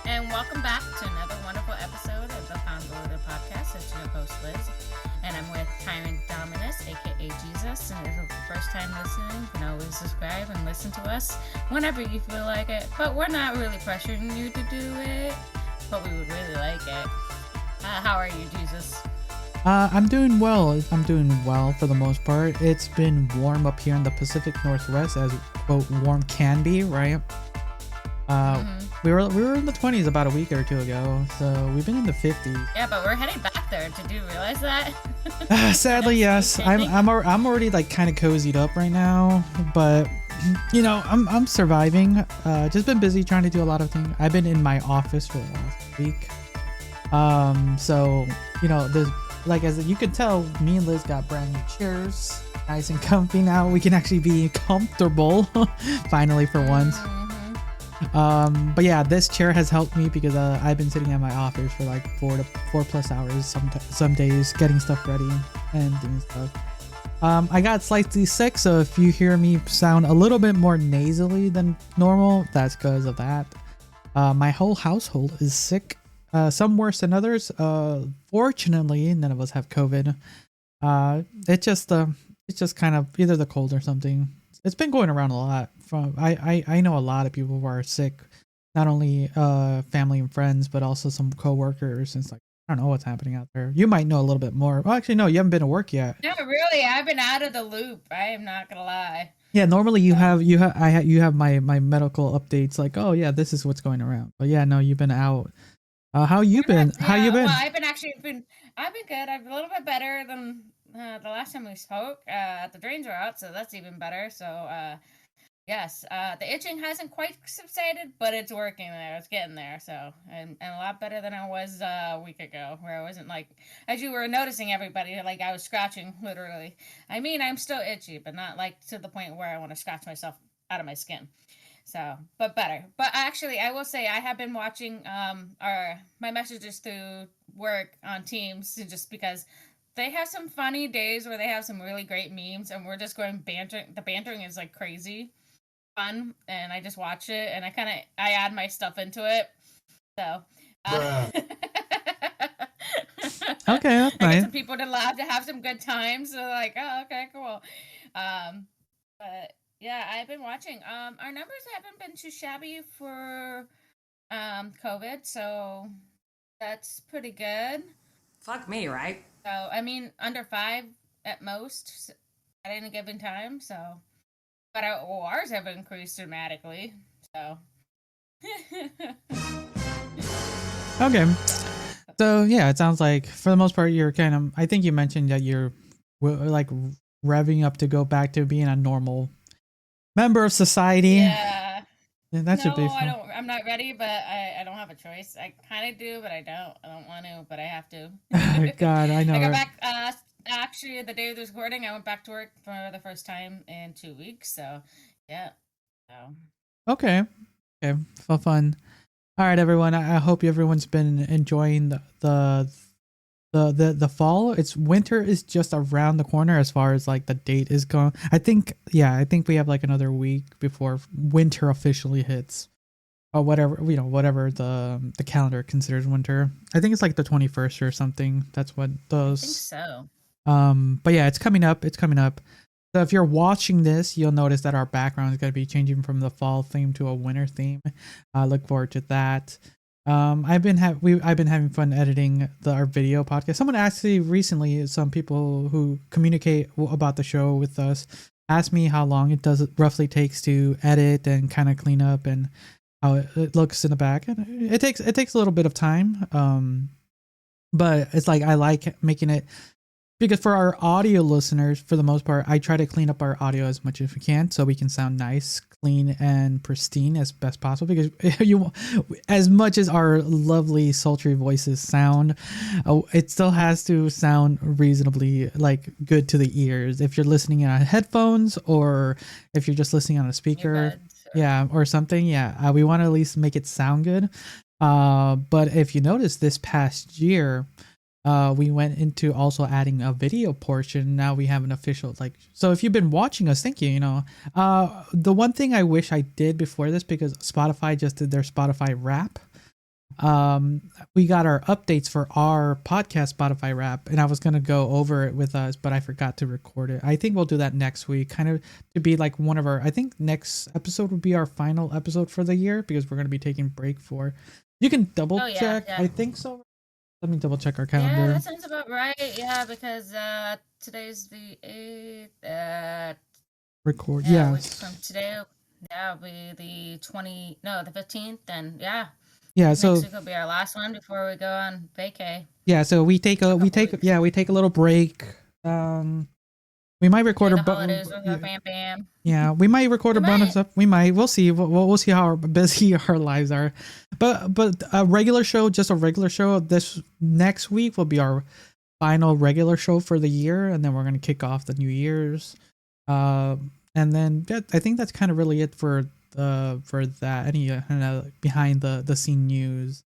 And welcome back to another wonderful episode of the Convoluted podcast. It's your host, Liz. And I'm with Tyrant, Dominus, aka Jesus. And if it's the first time listening, you can always subscribe and listen to us whenever you feel like it. But we're not really pressuring you to do it, but we would really like it. How are you, Jesus? I'm doing well. I'm doing well for the most part. It's been warm up here in the Pacific Northwest, as quote warm can be, right? We were in the 20s about a week or two ago, so we've been in the 50s. Yeah, but we're heading back there. Did you realize that? Sadly, yes. I'm already like kind of cozied up right now, but you know, I'm surviving. Just been busy trying to do a lot of things. I've been in my office for the last week. So you know, there's like, as you can tell, me and Liz got brand new chairs, nice and comfy now. We can actually be comfortable finally for once. But yeah, this chair has helped me because I've been sitting at my office for like 4+ hours some days getting stuff ready and doing stuff. I got slightly sick, so if you hear me sound a little bit more nasally than normal, that's because of that. My whole household is sick, some worse than others. Fortunately, none of us have COVID. It's just kind of either the cold or something. It's been going around a lot. I know a lot of people who are sick, not only family and friends, but also some coworkers. And it's like, I don't know what's happening out there. You might know a little bit more. Well, actually, no, you haven't been to work yet. No, really, I've been out of the loop. I am not gonna lie. Yeah, normally you have my medical updates, like, oh yeah, this is what's going around. But yeah, no, you've been out. How you been? Yeah, How you been? Well, I've been good. I'm a little bit better than the last time we spoke. The drains are out, so that's even better. So yes, the itching hasn't quite subsided, but it's working there. It's getting there. So and a lot better than I was a week ago, where I wasn't like, as you were noticing, everybody, like I was scratching literally. I mean, I'm still itchy, but not like to the point where I want to scratch myself out of my skin. So, but better. But actually, I will say I have been watching my messages through work on Teams, just because they have some funny days where they have some really great memes, and we're just going bantering. The bantering is like crazy fun, and I just watch it, and I add my stuff into it. So, Okay, that's I get nice. some people to laugh, to have some good times. So like, oh, okay, cool. But yeah, I've been watching. Our numbers haven't been too shabby for COVID, so that's pretty good. Fuck me, right? So I mean, under 5 at most at any given time. So, but our ORs have increased dramatically. So. Okay. So yeah, it sounds like for the most part you're kind of. I think you mentioned that you're like revving up to go back to being a normal member of society. Yeah. That should be fun. I'm not ready, but I don't have a choice. I kind of do, but I don't. I don't want to, but I have to. God, I know. I got back. Actually, the day of this recording, I went back to work for the first time in 2 weeks. So, yeah. So. Okay. For fun. All right, everyone. I hope everyone's been enjoying the fall. It's winter is just around the corner as far as like the date is going. I think we have like another week before winter officially hits, or whatever the calendar considers winter. I think it's like the 21st or something. That's what those. I think so. But yeah, it's coming up. So if you're watching this, you'll notice that our background is going to be changing from the fall theme to a winter theme. Look forward to that. I've been having fun editing our video podcast. Someone actually recently, some people who communicate about the show with us, asked me how long it roughly takes to edit and kind of clean up and how it looks in the back. And it takes a little bit of time. But it's like I like making it. because for our audio listeners, for the most part, I try to clean up our audio as much as we can so we can sound nice, clean, and pristine as best possible. Because as much as our lovely sultry voices sound, it still has to sound reasonably like good to the ears. If you're listening on headphones or if you're just listening on a speaker, or something, we want to at least make it sound good. But if you notice, this past year, we went into also adding a video portion. Now we have an official, like, so if you've been watching us, thank you. The one thing I wish I did before this, because Spotify just did their Spotify wrap. We got our updates for our podcast Spotify wrap, and I was going to go over it with us, but I forgot to record it. I think we'll do that next week, kind of to be like one of our, I think next episode will be our final episode for the year, because we're going to be taking break for, you can double check. I think so. Let me double check our calendar. Yeah, that sounds about right. Yeah, because today's the 8th. Record. From today, it'll be the 15th, and so next week will be our last one before we go on vacay. Yeah, so we take a little break. We might record a bonus. Yeah, we might record a bonus up. We might. We'll see. We'll see how busy our lives are. But a regular show, just a regular show. This next week will be our final regular show for the year, and then we're gonna kick off the New Year's. And then I think that's kind of really it for that. Any behind the scene news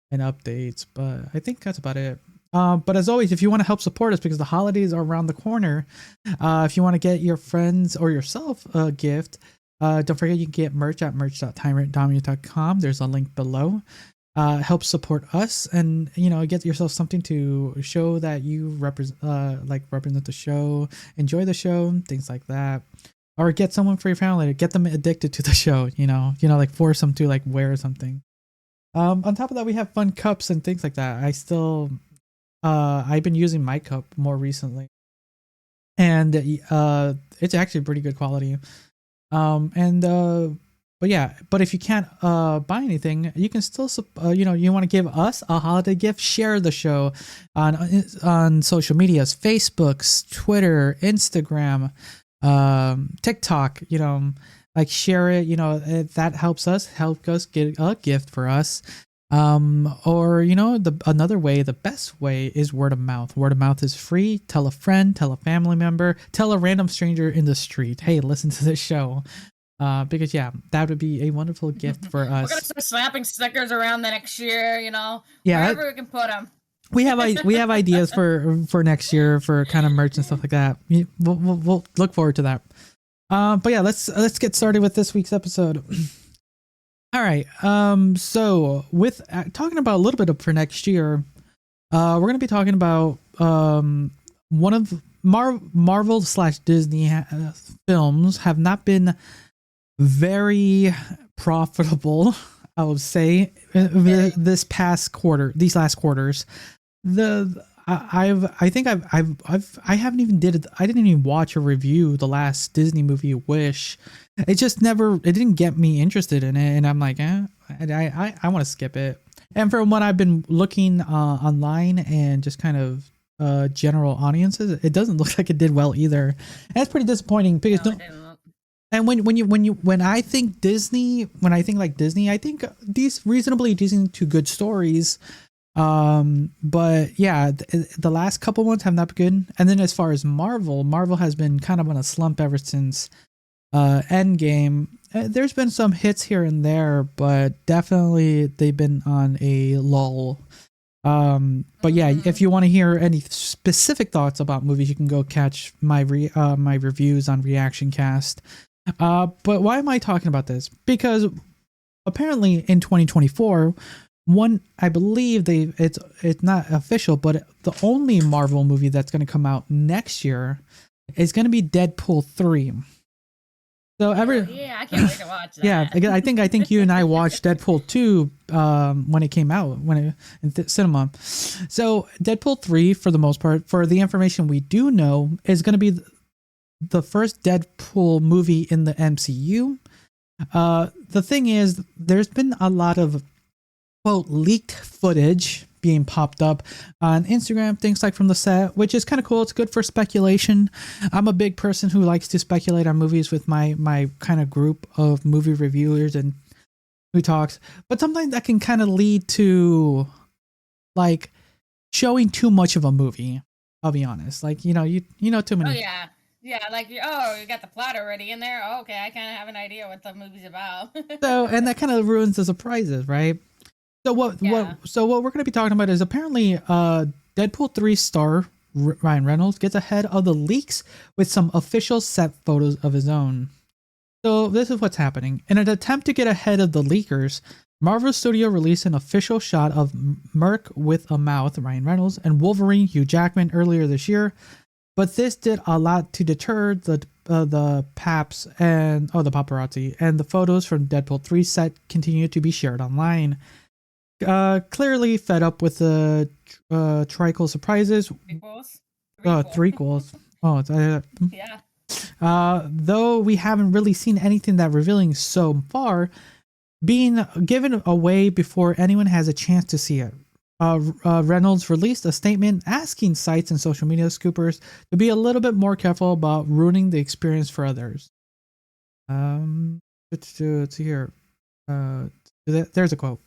and updates, but I think that's about it. But as always, if you want to help support us, because the holidays are around the corner, if you want to get your friends or yourself a gift, don't forget you can get merch at merch.tyrantdominus.com. There's a link below. Help support us, and get yourself something to show that you represent the show, enjoy the show, things like that. Or get someone for your family to get them addicted to the show. Like force them to like wear something. On top of that, we have fun cups and things like that. I've been using my cup more recently, and it's actually pretty good quality. But if you can't buy anything, you can still you want to give us a holiday gift, share the show on social medias, Facebook, Twitter, Instagram, TikTok, like share it, that help us get a gift for us. Another way, the best way is word of mouth. Word of mouth is free. Tell a friend, tell a family member, tell a random stranger in the street, hey, listen to this show. Because that would be a wonderful gift for us. We're gonna start slapping stickers around the next year, wherever we can put them. We have ideas for next year for kind of merch and stuff like that. We'll look forward to that. Let's get started with this week's episode. All right. So with talking about a little bit for next year, we're going to be talking about one of Marvel/Disney films have not been very profitable, I would say, these last quarters. I didn't even watch or review the last Disney movie, Wish. It didn't get me interested in it, and I'm like, I want to skip it. And from what I've been looking online and just kind of general audiences, it doesn't look like it did well either. And it's pretty disappointing because and when I think Disney, I think these reasonably decent to good stories. But yeah, the last couple ones have not been good. And then as far as Marvel has been kind of on a slump ever since Endgame. There's been some hits here and there, but definitely they've been on a lull. But yeah, if you want to hear any specific thoughts about movies, you can go catch my reviews on Reaction Cast. But why am I talking about this? Because apparently in 2024, I believe it's not official, but the only Marvel movie that's going to come out next year is going to be Deadpool 3. So I can't wait to watch that. Yeah, I think you and I watched Deadpool 2 when it came out in cinema. So Deadpool 3, for the most part, for the information we do know, is going to be the first Deadpool movie in the MCU. The thing is, there's been a lot of quote leaked footage being popped up on Instagram, things like from the set, which is kind of cool. It's good for speculation. I'm a big person who likes to speculate on movies with my kind of group of movie reviewers and who talks, but sometimes that can kind of lead to like showing too much of a movie. I'll be honest. Like, you know too many. Oh yeah. Yeah, like you got the plot already in there. Oh, okay, I kind of have an idea what the movie's about. So, and that kind of ruins the surprises, right? So what we're going to be talking about is apparently Deadpool 3 star Ryan Reynolds gets ahead of the leaks with some official set photos of his own. So this is what's happening. In an attempt to get ahead of the leakers, Marvel Studio released an official shot of Merc with a mouth, Ryan Reynolds, and Wolverine, Hugh Jackman, earlier this year. But this did a lot to deter the paps and the paparazzi, and the photos from Deadpool 3 set continue to be shared online. Clearly fed up with the trickle surprises. Threequels. Yeah. Though we haven't really seen anything that revealing so far, being given away before anyone has a chance to see it. Reynolds released a statement asking sites and social media scoopers to be a little bit more careful about ruining the experience for others. Let's see here. There's a quote.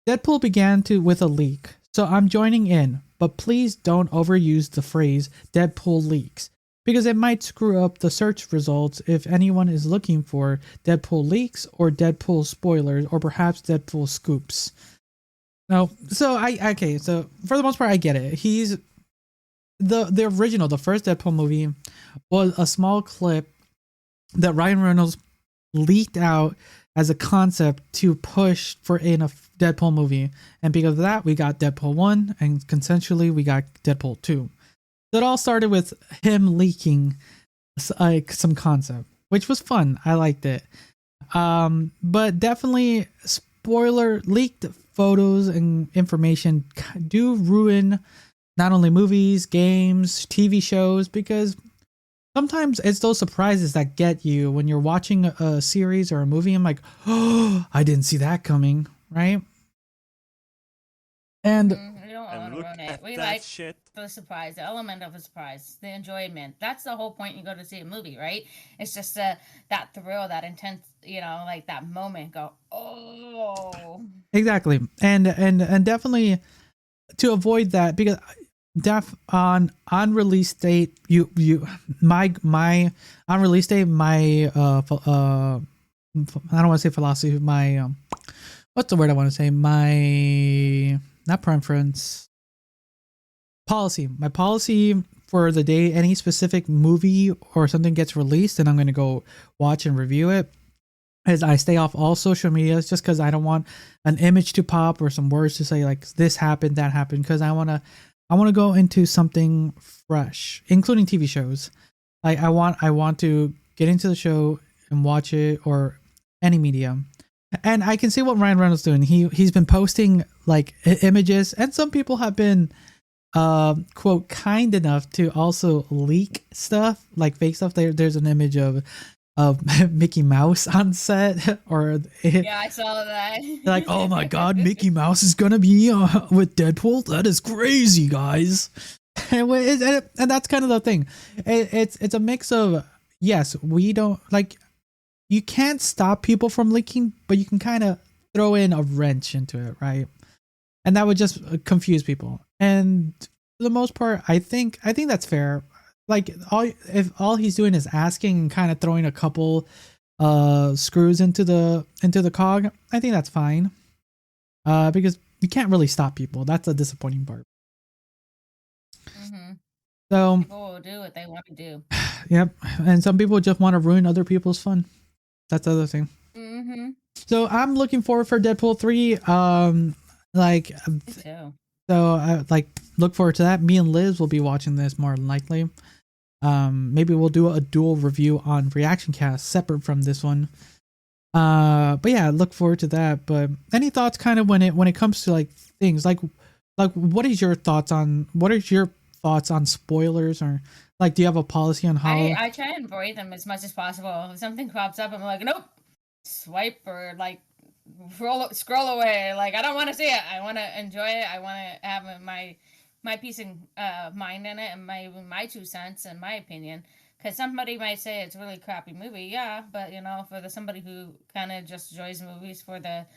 Deadpool began with a leak, so I'm joining in, but please don't overuse the phrase Deadpool leaks, because it might screw up the search results if anyone is looking for Deadpool leaks or Deadpool spoilers or perhaps Deadpool scoops. No, so so for the most part I get it. He's the original, the first Deadpool movie was a small clip that Ryan Reynolds leaked out as a concept to push for in a Deadpool movie, and because of that we got Deadpool 1, and consensually we got Deadpool 2. So it all started with him leaking like some concept, which was fun. I liked it. But definitely spoiler leaked photos and information do ruin not only movies, games, TV shows, because sometimes it's those surprises that get you when you're watching a series or a movie. I'm like, oh, I didn't see that coming, right? And we don't want to ruin it. We like the surprise, the element of a surprise, the enjoyment. That's the whole point you go to see a movie, right? It's just that thrill, that intense, like that moment. Go, oh, exactly, and definitely to avoid that, because on release date, my on release date, my I don't want to say philosophy, my what's the word I want to say, my not preference, policy. My policy for the day any specific movie or something gets released and I'm going to go watch and review it is I stay off all social medias, just because I don't want an image to pop or some words to say like this happened, that happened, because I want to go into something fresh, including TV shows. Like I want to get into the show and watch it, or any medium. And I can see what Ryan Reynolds doing. He's been posting like images, and some people have been quote kind enough to also leak stuff, like fake stuff. There's an image of Mickey Mouse on set, or yeah, I saw that. Like, oh my god, Mickey Mouse is gonna be with Deadpool. That is crazy, guys. And that's kind of the thing. It's a mix of, yes, we don't like. You can't stop people from leaking, but you can kind of throw in a wrench into it, right? And that would just confuse people. And for the most part, I think that's fair. Like if all he's doing is asking and kind of throwing a couple screws into the cog, I think that's fine. Because you can't really stop people. That's a disappointing part. Mm-hmm. So people will do what they want to do. Yep, and some people just want to ruin other people's fun. That's the other thing. Mm-hmm. So I'm looking forward for Deadpool 3. Like, so I look forward to that. Me and Liz will be watching this more than likely. Maybe we'll do a dual review on Reaction Cast separate from this one. But yeah, look forward to that. But any thoughts kind of when it comes to like things like what are your thoughts on spoilers, or like do you have a policy on how I try and avoid them as much as possible. If something pops up, I'm like, nope, swipe, or like scroll away. Like, I don't want to see it. I want to enjoy it. I want to have my peace of mind in it, and my 2 cents and my opinion. Because somebody might say it's a really crappy movie, yeah, but for somebody who kind of just enjoys movies for the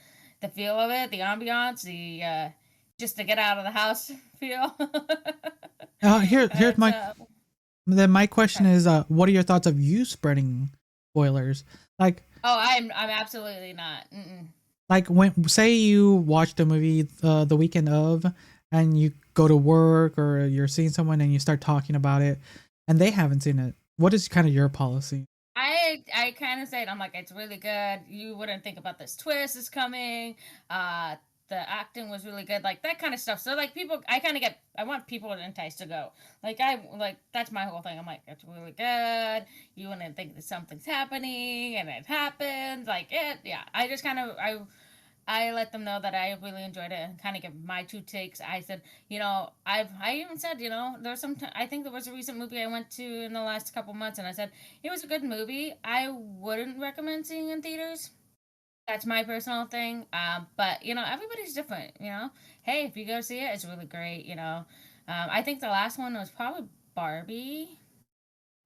feel of it, the ambiance, the just to get out of the house feel. Here's It's, my question is, what are your thoughts of you spreading spoilers? Like, oh, I'm absolutely not. like when say you watch the movie the weekend of, and you go to work or you're seeing someone and you start talking about it, and they haven't seen it. What is kind of your policy? I kind of say it. I'm like, it's really good. You wouldn't think about this twist is coming. The acting was really good, like that kind of stuff. So like people, I want people enticed to go. Like that's my whole thing. I'm like, it's really good. You wouldn't think that something's happening, and it happens. Like it, yeah. I just kind of I let them know that I really enjoyed it and kind of give my 2 takes. I said, I even said, there's some. I think there was a recent movie I went to in the last couple months, and I said it was a good movie. I wouldn't recommend seeing in theaters. That's my personal thing. But everybody's different. Hey, if you go see it, it's really great. I think the last one was probably Barbie.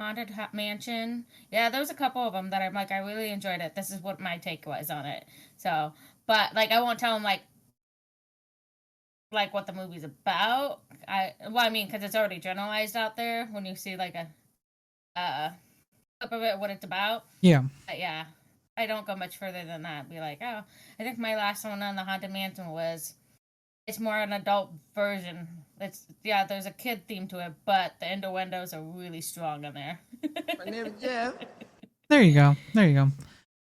Haunted Mansion. Yeah, there was a couple of them that I'm like, I really enjoyed it. This is what my take was on it. So, but like, I won't tell them like what the movie's about. I mean, because it's already generalized out there when you see like a clip of it, what it's about. Yeah. But yeah, I don't go much further than that. Be like, oh, I think my last one on the Haunted Mansion was. It's more an adult version. There's a kid theme to it, but the innuendos are really strong in there. My name is Jeff. There you go. There you go.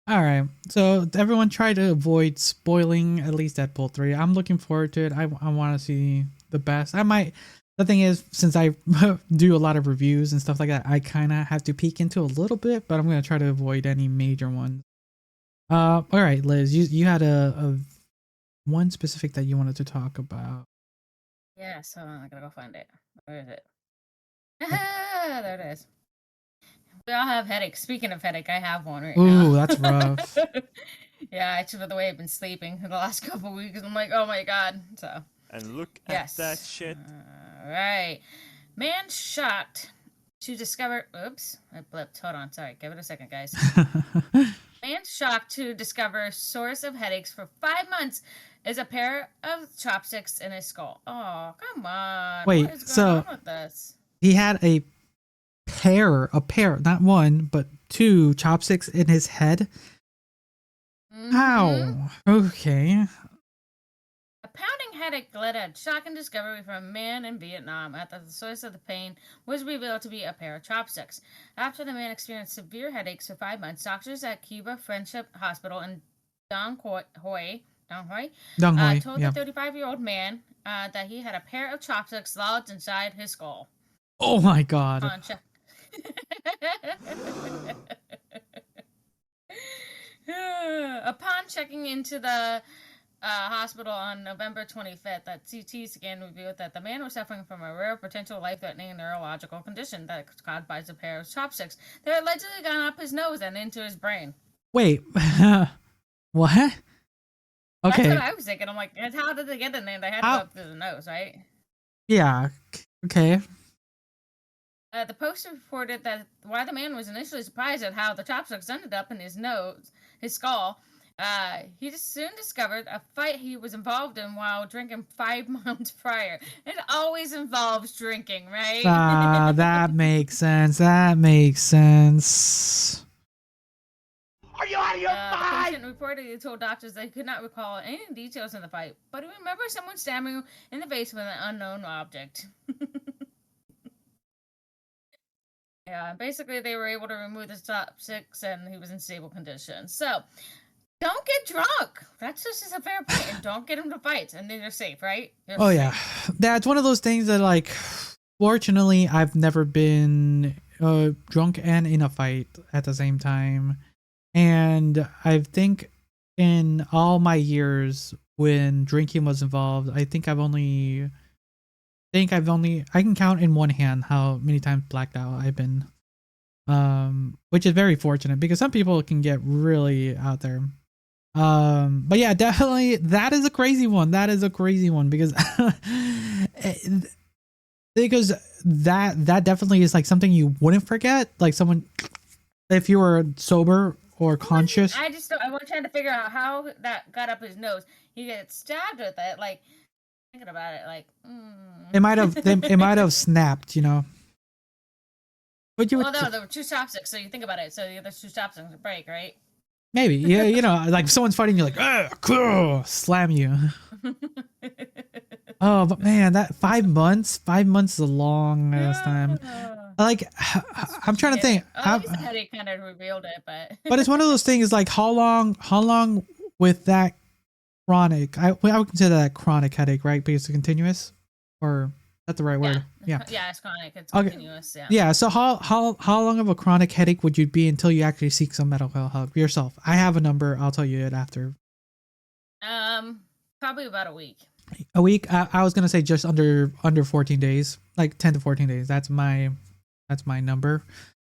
All right. So everyone try to avoid spoiling at least Deadpool 3. I'm looking forward to it. I want to see the best. The thing is, since I do a lot of reviews and stuff like that, I kind of have to peek into a little bit, but I'm going to try to avoid any major ones. All right, Liz, you had a one specific that you wanted to talk about. Yeah, so I gotta go find it. Where is it? Ah, there it is. We all have headaches. Speaking of headache, I have one right now. Ooh, that's rough. Yeah, it's the way I've been sleeping for the last couple weeks. I'm like, oh my god. So. And look at that shit. All right. Man shocked to discover. Oops, I blipped. Hold on. Sorry. Give it a second, guys. Man shocked to discover source of headaches for 5 months is a pair of chopsticks in his skull. Oh, come on. Wait, what is going on with this? He had a pair, not one, but 2 chopsticks in his head? Mm-hmm. How? Okay. A pounding headache led a shocking discovery from a man in Vietnam after the source of the pain was revealed to be a pair of chopsticks. After the man experienced severe headaches for 5 months, doctors at Cuba Friendship Hospital in Dong Hoi told the 35-year-old man that he had a pair of chopsticks lodged inside his skull. Oh my god. Upon checking into the hospital on November 25th, that CT scan revealed that the man was suffering from a rare, potential life-threatening neurological condition that was caused by a pair of chopsticks that had allegedly gone up his nose and into his brain. Wait, what? Okay. That's what I was thinking. I'm like, how did they get in there? They had to go up through the nose, right? Yeah. Okay. The Post reported that while the man was initially surprised at how the chopsticks ended up in his skull, he just soon discovered a fight he was involved in while drinking 5 months prior. It always involves drinking, right? That makes sense. That makes sense. Are you out of your mind? The patient reportedly told doctors they could not recall any details in the fight, but he remembered someone stabbing him in the face with an unknown object. Yeah, basically they were able to remove the chopsticks and he was in stable condition. So, don't get drunk. That's just a fair point. And don't get into fights, and then you're safe, right? You're safe. Yeah, that's one of those things that, like, fortunately, I've never been drunk and in a fight at the same time. And I think in all my years when drinking was involved, I can count in one hand how many times blacked out I've been. Which is very fortunate because some people can get really out there. But yeah, definitely that is a crazy one. That is a crazy one because because that definitely is like something you wouldn't forget. Like someone, if you were sober or conscious. I just I was trying to figure out how that got up his nose. He gets stabbed with it. Like thinking about it, like it might have snapped. You know. But you well, no, there were two chopsticks. So you think about it. So the other two chopsticks break, right? Maybe, yeah, you know, like if someone's fighting, you're like, slam you. Oh, but man, that 5 months is a long ass time. Like, I'm trying to think. At least the headache kind of revealed it, but it's one of those things. Like, how long with that chronic? I would consider that chronic headache, right? Because it's continuous, or that's the right word? Yeah, it's chronic. It's continuous. Yeah. Yeah. So how long of a chronic headache would you be until you actually seek some medical help yourself? I have a number. I'll tell you it after. Probably about a week. A week. I was gonna say just under 14 days, like 10 to 14 days. That's my number.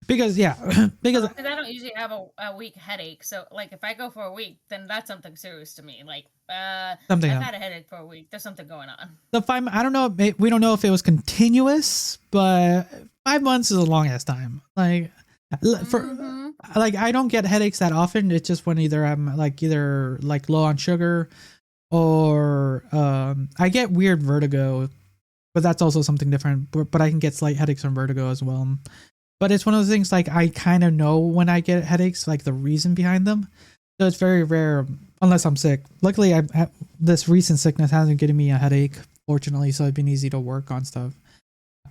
Because because I don't usually have a week headache. So like if I go for a week, then that's something serious to me. Like I've had a headache for a week. There's something going on. The 5, I don't know. We don't know if it was continuous, but 5 months is a long ass time. Like like I don't get headaches that often. It's just when either I'm like low on sugar, or I get weird vertigo, but that's also something different. But I can get slight headaches from vertigo as well. But it's one of those things like I kind of know when I get headaches, like the reason behind them. So it's very rare unless I'm sick. Luckily, this recent sickness hasn't given me a headache, fortunately, so it's been easy to work on stuff.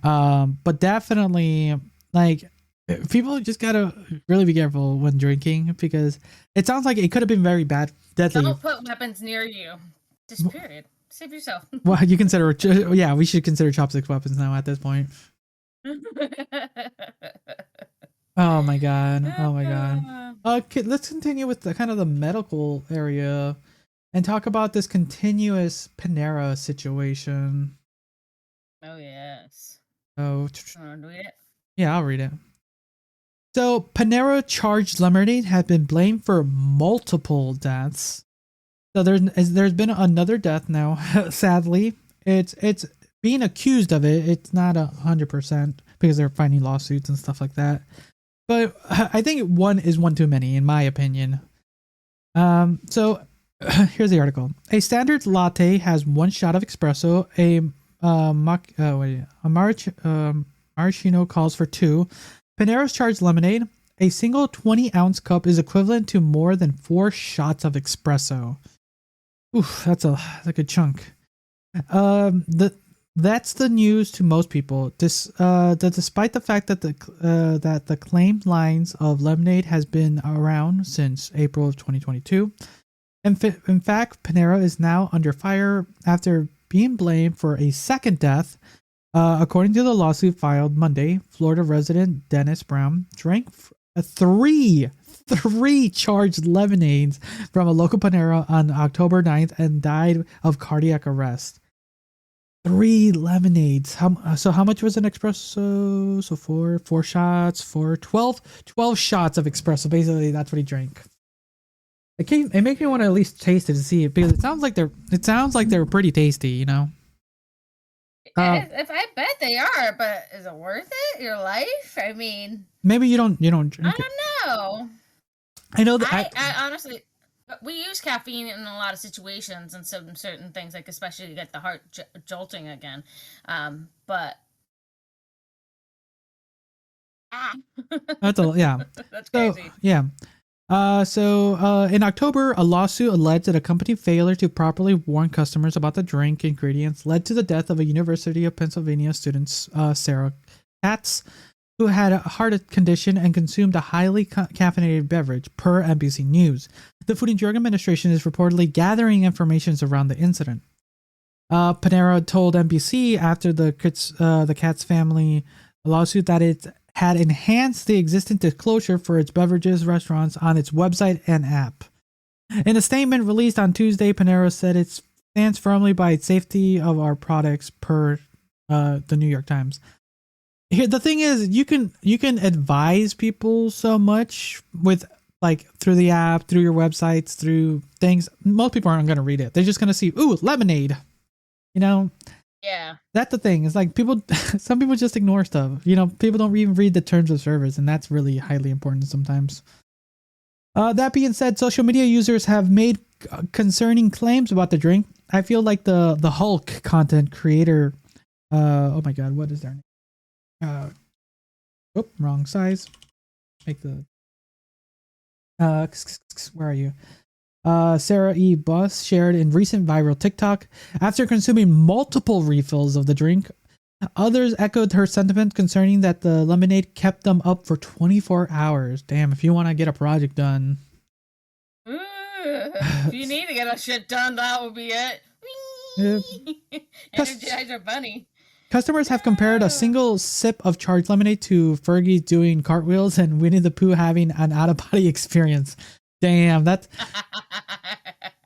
But definitely, like, people just gotta really be careful when drinking because it sounds like it could have been very bad, deadly. Don't put weapons near you. Just period. Save yourself. Well, you consider, yeah, we should consider chopsticks weapons now at this point. Oh my god. Okay, let's continue with the kind of the medical area and talk about this continuous Panera situation. Oh yes. Oh, read it? Yeah, I'll read it. So Panera charged lemonade has been blamed for multiple deaths. So there's been another death now. Sadly, it's being accused of it. It's not 100% because they're finding lawsuits and stuff like that. But I think one is one too many, in my opinion. So here's the article. A standard latte has 1 shot of espresso. A maraschino calls for 2. Panera's charged lemonade. A single 20-ounce cup is equivalent to more than 4 shots of espresso. Oof, that's a good chunk. That's the news to most people. Despite the fact that the claimed lines of lemonade has been around since April of 2022. In fact, Panera is now under fire after being blamed for a second death. According to the lawsuit filed Monday, Florida resident Dennis Brown drank 3 charged lemonades from a local Panera on October 9th and died of cardiac arrest. 3 lemonades. How much was an espresso? So 4 shots, 12 shots of espresso. Basically, that's what he drank. It makes me want to at least taste it to see it because it sounds like they're pretty tasty, you know. If I bet they are, but is it worth it? Your life? I mean, maybe you don't drink I don't know. I know that I honestly, we use caffeine in a lot of situations and certain things, like especially to get the heart jolting again. But that's that's crazy. So, yeah. In October, a lawsuit alleged that a company failure to properly warn customers about the drink ingredients led to the death of a University of Pennsylvania student, Sarah Katz, who had a heart condition and consumed a highly caffeinated beverage, per NBC News. The Food and Drug Administration is reportedly gathering information around the incident. Panera told NBC after the Katz family lawsuit that it had enhanced the existing disclosure for its beverages restaurants on its website and app. In a statement released on Tuesday, Panera said it stands firmly by its safety of our products, per the New York Times. Here, the thing is, you can advise people so much with like through the app, through your websites, through things, most people aren't going to read it. They're just going to see, ooh, lemonade. You know, Yeah. that's the thing. It's like people, some people just ignore stuff. You know, people don't even read the terms of service, and that's really highly important sometimes. That being said, social media users have made concerning claims about the drink. I feel like the Hulk content creator. Oh my God, what is their name? Wrong size. Make the. Where are you? Sarah E. Buss shared in recent viral TikTok after consuming multiple refills of the drink. Others echoed her sentiment concerning that the lemonade kept them up for 24 hours. Damn, if you want to get a project done. If you need to get a shit done, that will be it. Energizer Bunny. Customers have compared a single sip of charged lemonade to Fergie doing cartwheels and Winnie the Pooh having an out-of-body experience. Damn, that's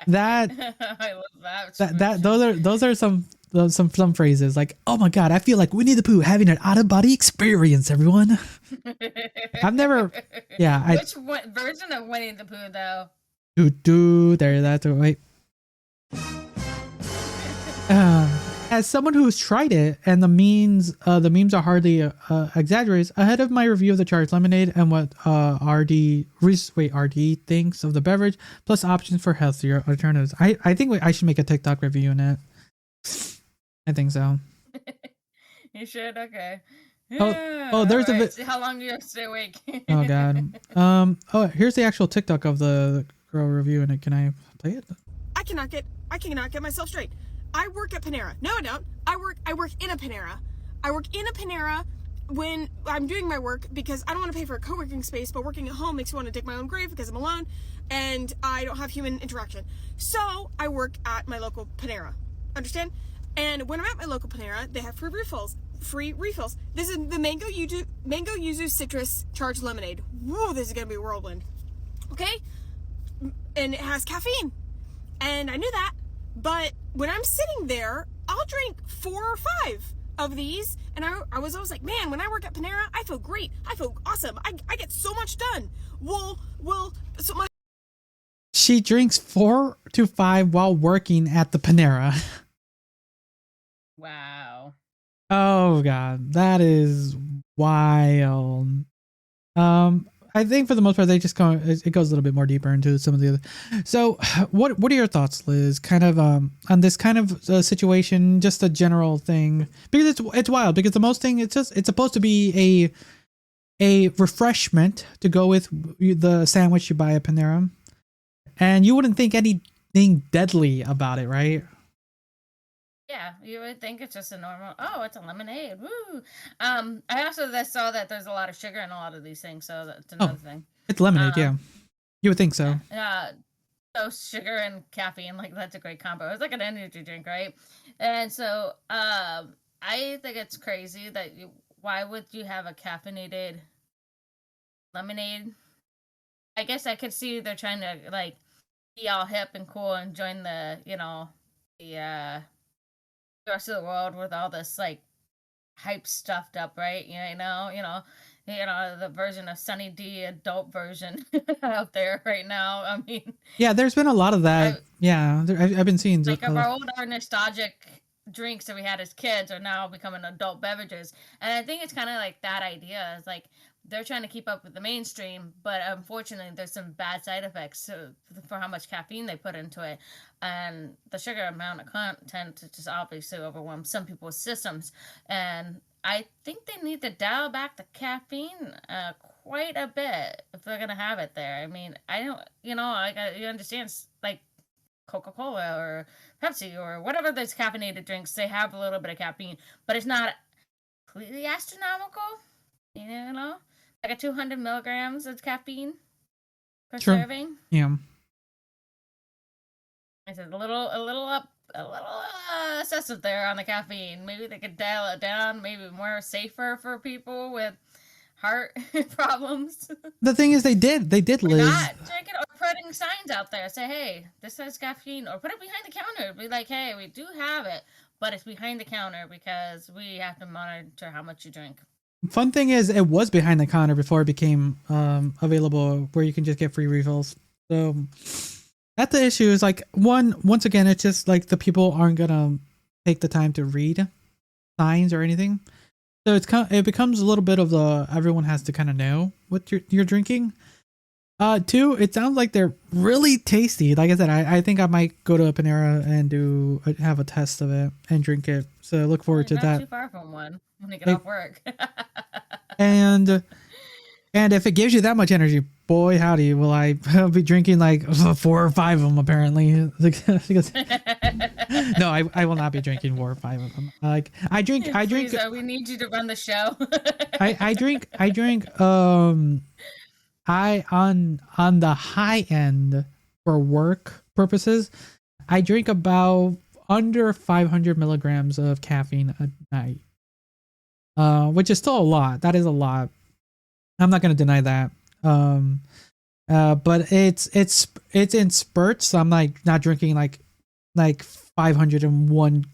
that. I love that. Those are some phrases like, oh my God, I feel like Winnie the Pooh having an out-of-body experience. Everyone, I've never. Yeah, which version of Winnie the Pooh though? There, that's wait. As someone who's tried it, and the memes are hardly exaggerated. Ahead of my review of the charged lemonade and what RD thinks of the beverage, plus options for healthier alternatives, I think I should make a TikTok review on it. I think so. You should. Okay. There's a bit. See how long do you have to stay awake? Oh God. Here's the actual TikTok of the girl reviewing it. Can I play it? I cannot get myself straight. I work at Panera. No, I don't. I work in a Panera. I work in a Panera when I'm doing my work because I don't want to pay for a co-working space, but working at home makes me want to dig my own grave because I'm alone and I don't have human interaction. So I work at my local Panera. Understand? And when I'm at my local Panera, they have free refills. This is the mango yuzu citrus charged lemonade. Whoa, this is gonna be a whirlwind. Okay? And it has caffeine. And I knew that. But when I'm sitting there, I'll drink 4 or 5 of these. And I was always like, man, when I work at Panera, I feel great. I feel awesome. I get so much done. She drinks 4 to 5 while working at the Panera. Wow. Oh God, that is wild. I think for the most part they just go. It goes a little bit more deeper into some of the other. So, what are your thoughts, Liz? Kind of on this kind of situation, just a general thing, because it's wild. Because the most thing it's supposed to be a refreshment to go with the sandwich you buy at Panera, and you wouldn't think anything deadly about it, right? Yeah, you would think it's just a normal. Oh, it's a lemonade. Woo! I also saw that there's a lot of sugar in a lot of these things, so that's another thing. It's lemonade, yeah. You would think so. So sugar and caffeine, like that's a great combo. It's like an energy drink, right? And so, I think it's crazy that why would you have a caffeinated lemonade? I guess I could see they're trying to like be all hip and cool and join the rest of the world with all this like hype stuffed up, right? You know the version of Sunny D adult version out there right now. I mean, yeah, there's been a lot of that. I've been seeing like our nostalgic drinks that we had as kids are now becoming adult beverages, and I think it's kind of like that idea is like they're trying to keep up with the mainstream, but unfortunately there's some bad side effects for how much caffeine they put into it, and the sugar amount of content to just obviously overwhelm some people's systems. And I think they need to dial back the caffeine quite a bit if they're gonna have it there. I mean, I don't, you understand, like Coca-Cola or Pepsi or whatever those caffeinated drinks, they have a little bit of caffeine, but it's not completely astronomical. Like a 200 milligrams of caffeine per serving. Yeah. I said a little excessive there on the caffeine. Maybe they could dial it down, maybe more safer for people with heart problems. The thing is, they did, Liz. Not drinking or putting signs out there. Say, hey, this has caffeine, or put it behind the counter. Be like, hey, we do have it, but it's behind the counter because we have to monitor how much you drink. Fun thing is, it was behind the counter before it became available where you can just get free refills. So that's the issue. Is like once again, it's just like the people aren't gonna take the time to read signs or anything. So it becomes a little bit of the everyone has to kind of know what you're drinking. Two, it sounds like they're really tasty. Like I said, I think I might go to a Panera and have a test of it and drink it. So look forward to Not that. too far from one when you get off work. And if it gives you that much energy, boy howdy, will I be drinking like 4 or 5 of them apparently. Because, no, I will not be drinking 4 or 5 of them. Like I drink. Please, we need you to run the show. I drink. I on the high end for work purposes, I drink about under 500 milligrams of caffeine a night, which is still a lot. That is a lot. I'm not going to deny that. But it's in spurts. So I'm like not drinking like 501.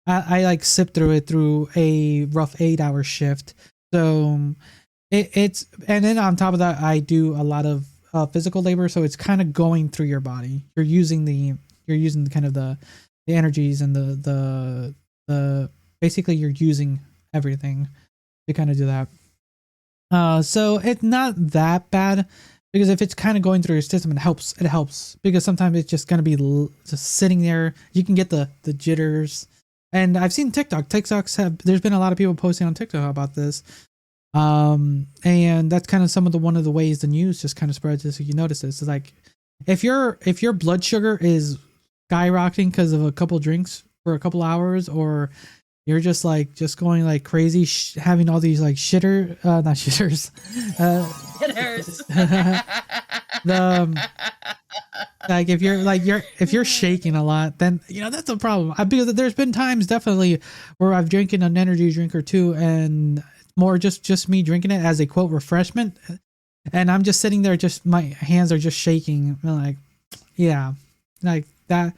I like sip through it through a rough 8-hour shift. So it's and then on top of that, I do a lot of physical labor, so it's kind of going through your body. You're using the kind of the energies and the basically you're using everything to kind of do that. So it's not that bad because if it's kind of going through your system, it helps because sometimes it's just going to be just sitting there. You can get the jitters, and I've seen there's been a lot of people posting on TikTok about this. And that's kind of one of the ways the news just kind of spreads this. So you notice this. It's like if your blood sugar is skyrocketing because of a couple drinks for a couple hours, or you're just going like crazy, having all these like shitters. Like if you're shaking a lot, then that's a problem. Because there's been times definitely where I've drinking an energy drink or two, and more just me drinking it as a quote refreshment, and I'm just sitting there, just my hands are just shaking, like like that.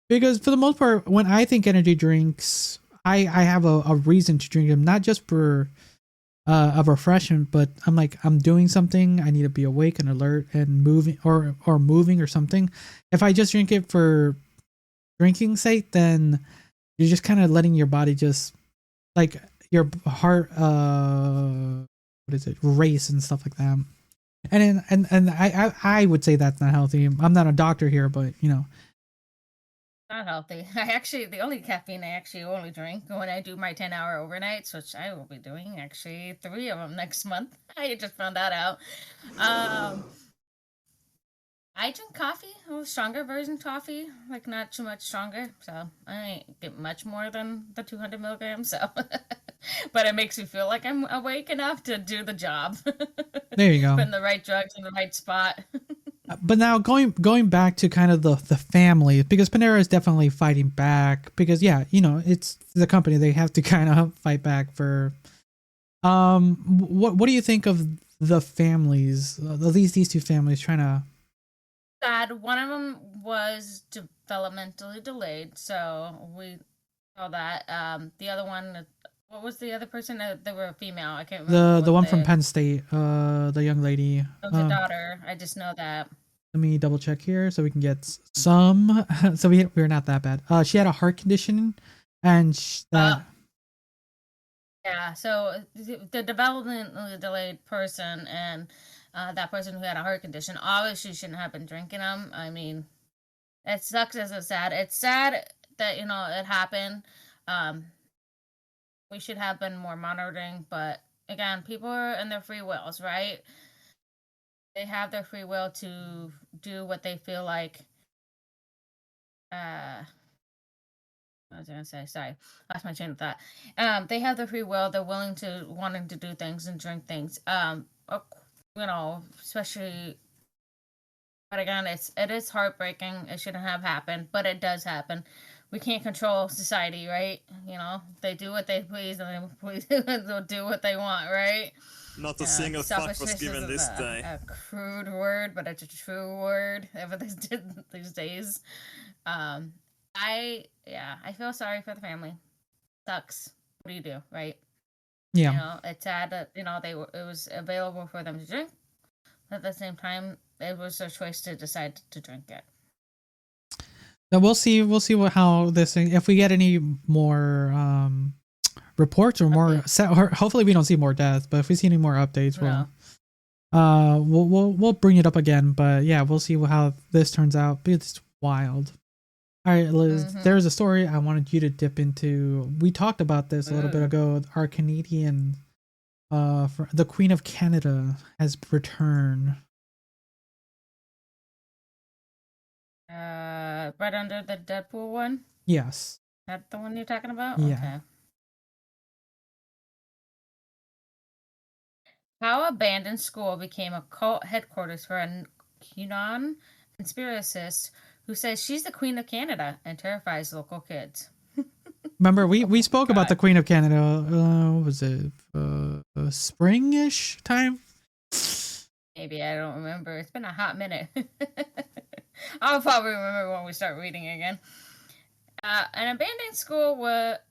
Because for the most part, when I think energy drinks, I have a reason to drink them, not just for a refreshment, but I'm doing something. I need to be awake and alert and moving or moving or something. If I just drink it for drinking's sake, then you're just kind of letting your body just like your heart race and stuff like that. And I would say that's not healthy. I'm not a doctor here, but Not healthy. The only caffeine I actually only drink when I do my 10-hour overnights, which I will be doing actually 3 of them next month. I just found that out. I drink coffee, a stronger version coffee, like not too much stronger. So I ain't get much more than the 200 milligrams. So, but it makes me feel like I'm awake enough to do the job. There you go. Putting the right drugs in the right spot. But now going back to kind of the family, because Panera is definitely fighting back because it's the company, they have to kind of fight back for. What do you think of the families? At least these 2 families trying to. Sad. One of them was developmentally delayed, so we saw that. The other one, what was the other person? They were a female. I can't remember. The one from Penn State, the young lady. It was a daughter. I just know that. Let me double check here so we can get some. So we're not that bad. She had a heart condition, and yeah. So the developmentally delayed person and that person who had a heart condition obviously shouldn't have been drinking them. I mean, it sucks as it's sad. It's sad that it happened. We should have been more monitoring, but again, people are in their free wills, right? They have their free will to do what they feel like. What was I gonna say? Sorry, lost my train of thought. They have their free will. They're wanting to do things and drink things. Especially. But again, it is heartbreaking. It shouldn't have happened, but it does happen. We can't control society, right? They do what they please, and they'll do what they want, right? Not a single fuck was given this day. A crude word, but it's a true word these days. I feel sorry for the family. Sucks. What do you do, right? Yeah. It's sad that it was available for them to drink, but at the same time, it was their choice to decide to drink it. Now we'll see how this, if we get any more reports or more hopefully we don't see more deaths, but if we see any more updates, we'll bring it up again. But yeah, we'll see how this turns out. It's wild. All right, Liz, there's a story I wanted you to dip into. We talked about this a little bit ago. Our Canadian the Queen of Canada has returned. Right under the Deadpool one? Yes. That the one you're talking about? Yeah. Okay. How abandoned school became a cult headquarters for a QAnon conspiracist who says she's the Queen of Canada and terrifies local kids. Remember, we spoke about the Queen of Canada. What was it spring-ish time? Maybe, I don't remember. It's been a hot minute. I'll probably remember when we start reading again. An abandoned school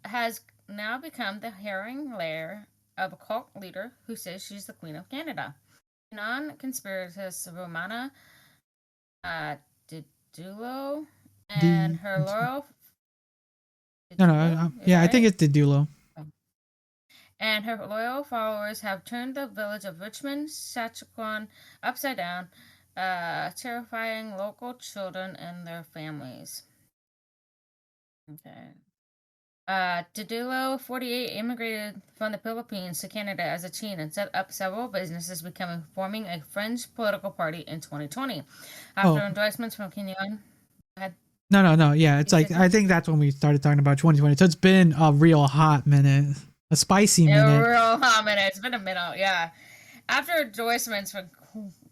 has now become the harrowing lair of a cult leader who says she's the Queen of Canada. Non-conspiratist Romana Didulo and her loyal... I think it's Didulo. And her loyal followers have turned the village of Richmond, Saskatchewan upside down, terrifying local children and their families. Okay. Didulo, 48, immigrated from the Philippines to Canada as a teen and set up several businesses, forming a fringe political party in 2020. After endorsements from Kenyan... Go ahead. No. Yeah, it's like, I think that's when we started talking about 2020. So it's been a real hot minute. A spicy minute. A real hot minute. It's been a minute, yeah. After endorsements from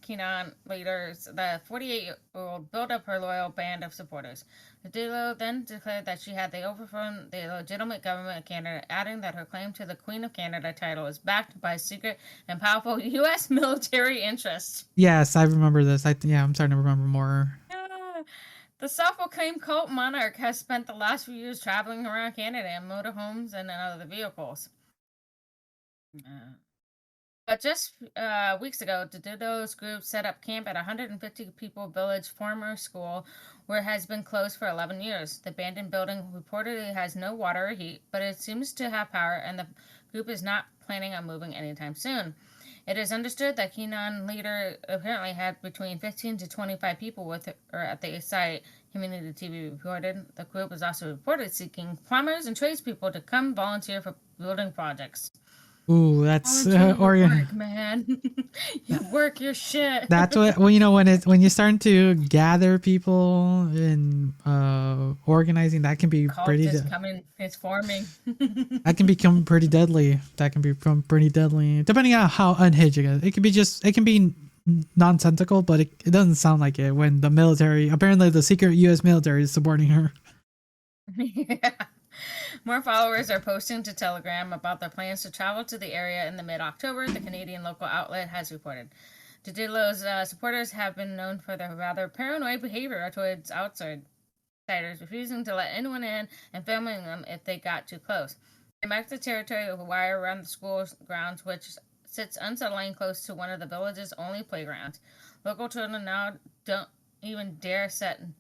QAnon leaders, the 48-year-old built up her loyal band of supporters. Didulo then declared that she had overthrown the legitimate government of Canada, adding that her claim to the Queen of Canada title is backed by secret and powerful U.S. military interests. Yes, I remember this. I'm starting to remember more. The self-proclaimed cult monarch has spent the last few years traveling around Canada in motorhomes and in other vehicles. But just weeks ago, Didulo's group set up camp at 150-people village former school, where it has been closed for 11 years. The abandoned building reportedly has no water or heat, but it seems to have power, and the group is not planning on moving anytime soon. It is understood that QAnon leader apparently had between 15 to 25 people with her at the site, Community TV reported. The group is also reported seeking plumbers and tradespeople to come volunteer for building projects. Ooh, that's work, man. You work your shit. That's what when you're starting to gather people and organizing, that can be it's forming. That can become pretty deadly. Depending on how unhinged it is. It can be nonsensical, but it doesn't sound like it when the military, apparently the secret US military, is supporting her. Yeah. More followers are posting to Telegram about their plans to travel to the area in the mid-October, the Canadian local outlet has reported. Didulo's supporters have been known for their rather paranoid behavior towards outsiders, refusing to let anyone in and filming them if they got too close. They marked the territory with a wire around the school grounds, which sits unsettling close to one of the village's only playgrounds. Local children now don't even dare setting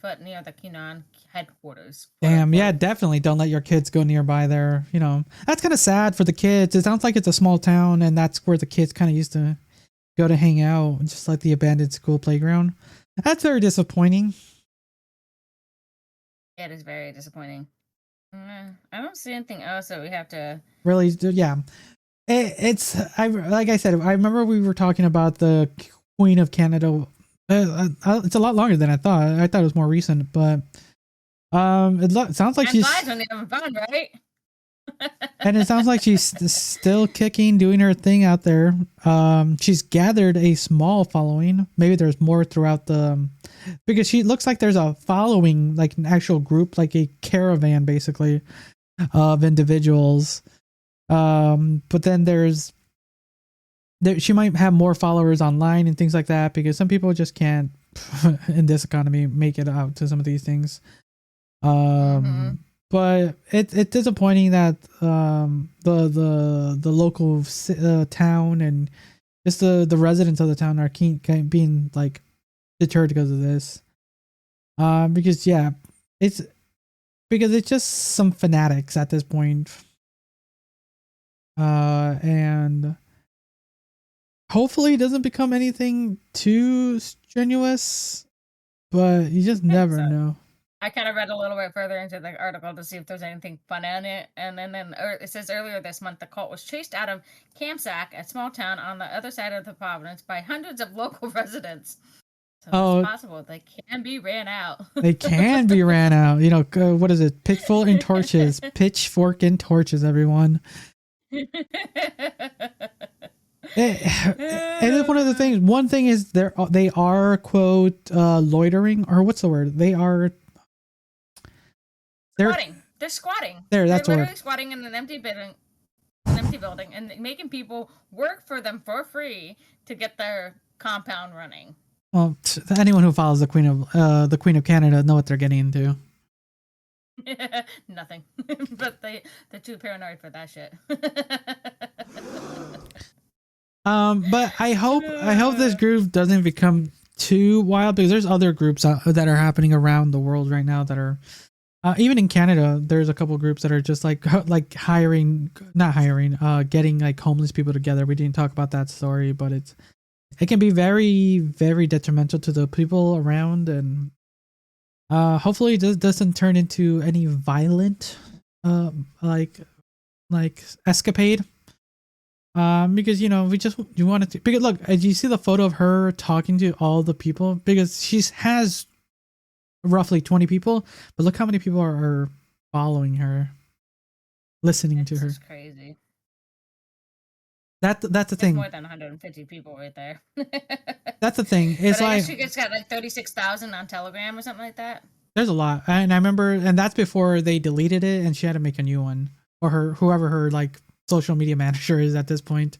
foot near the QAnon headquarters. Damn, yeah, definitely don't let your kids go nearby there. That's kind of sad for the kids. It sounds like it's a small town, and that's where the kids kind of used to go to hang out, just like the abandoned school playground. That's very disappointing. It is very disappointing. I don't see anything else that we have to... Really, yeah. Like I said, I remember we were talking about the Queen of Canada. It's a lot longer than I thought. I thought it was more recent, but it sounds like she's when they're having fun, right? And it sounds like she's still kicking, doing her thing out there. She's gathered a small following. Maybe there's more throughout because she looks like there's a following, like an actual group, like a caravan, basically, of individuals. But then she might have more followers online and things like that, because some people just can't in this economy make it out to some of these things. but it's disappointing that the local town and just the residents of the town are being like deterred because of this. Because yeah, it's just some fanatics at this point. And hopefully it doesn't become anything too strenuous, but you just never know. I kind of read a little bit further into the article to see if there's anything fun in it, and then it says earlier this month the cult was chased out of Kamsack, a small town on the other side of the province, by hundreds of local residents. So it's possible they can be ran out. They can be ran out. You know, what is it? Pitchfork and torches. Pitchfork and torches, everyone. It is one of the things. One thing is they are quote loitering, or what's the word? They're squatting. They're squatting. They're literally squatting in an empty building, and making people work for them for free to get their compound running. Well, anyone who follows the Queen of Canada know what they're getting into. Nothing, but they're too paranoid for that shit. But I hope this group doesn't become too wild, because there's other groups that are happening around the world right now that are even in Canada. There's a couple groups that are just like getting like homeless people together. We didn't talk about that story, but it can be very, very detrimental to the people around, and hopefully it doesn't turn into any violent like escapade. Because you wanted to, because look, as you see the photo of her talking to all the people, because she has roughly 20 people, but look how many people are following her, listening to her. It's crazy. That's the thing. More than 150 people right there. That's the thing. It's I guess she just got like 36,000 on Telegram or something like that. There's a lot, and I remember, and that's before they deleted it, and she had to make a new one, or whoever her like social media manager is at this point.